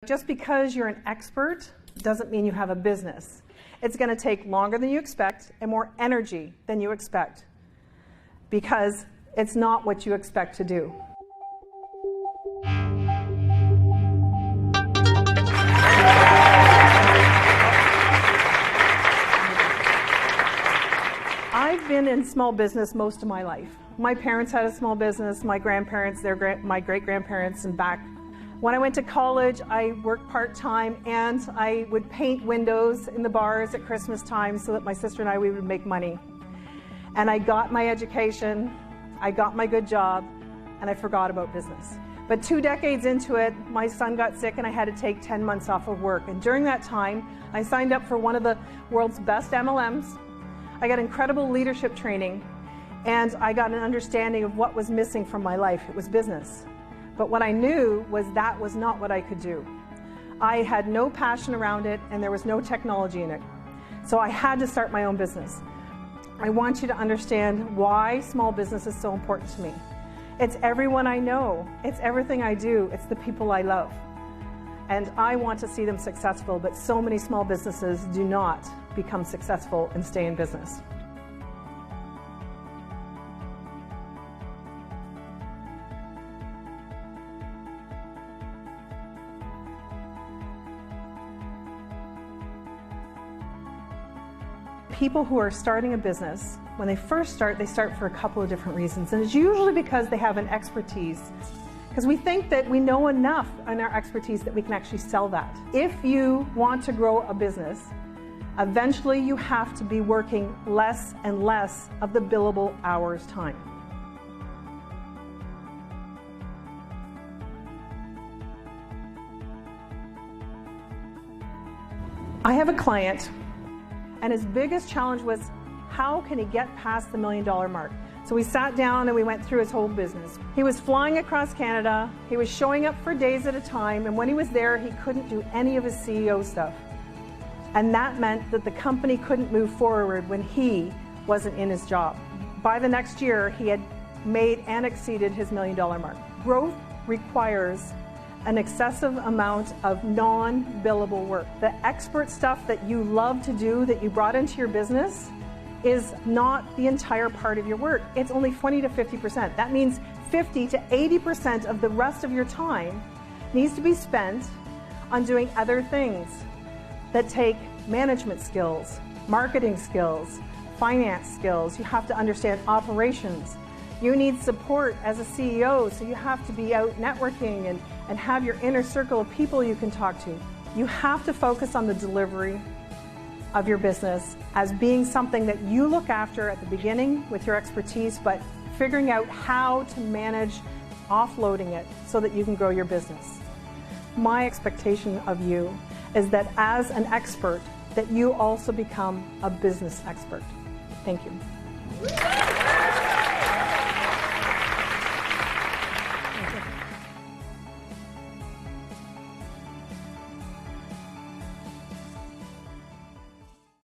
Just because you're an expert doesn't mean you have a business. It's going to take longer than you expect and more energy than you expect because it's not what you expect to do. I've been in small business most of my life. My parents had a small business, my grandparents, my great-grandparents, and back. When I went to college, I worked part-time and I would paint windows in the bars at Christmas time so that my sister and I, we would make money. And I got my education, I got my good job, and I forgot about business. But 2 decades into it, my son got sick and I had to take 10 months off of work. And during that time, I signed up for one of the world's best MLMs. I got incredible leadership training, and I got an understanding of what was missing from my life. It was business. But what I knew was that was not what I could do. I had no passion around it, and there was no technology in it. So I had to start my own business. I want you to understand why small business is so important to me. It's everyone I know. It's everything I do. It's the people I love. And I want to see them successful, but so many small businesses do not become successful and stay in business. People who are starting a business, when they first start, they start for a couple of different reasons. And it's usually because they have an expertise. Because we think that we know enough in our expertise that we can actually sell that. If you want to grow a business, eventually you have to be working less and less of the billable hours time. I have a client, and his biggest challenge was how can he get past the $1 million mark? So we sat down and we went through his whole business. He was flying across Canada, he was showing up for days at a time, and when he was there, he couldn't do any of his CEO stuff. And that meant that the company couldn't move forward when he wasn't in his job. By the next year, he had made and exceeded his $1 million mark. Growth requires an excessive amount of non-billable work. The expert stuff that you love to do, that you brought into your business, is not the entire part of your work. It's only 20 to 50%. That means 50 to 80% of the rest of your time needs to be spent on doing other things that take management skills, marketing skills, finance skills. You have to understand operations. You need support as a CEO, so you have to be out networking and have your inner circle of people you can talk to. You have to focus on the delivery of your business as being something that you look after at the beginning with your expertise, but figuring out how to manage offloading it so that you can grow your business. My expectation of you is that as an expert, that you also become a business expert. Thank you.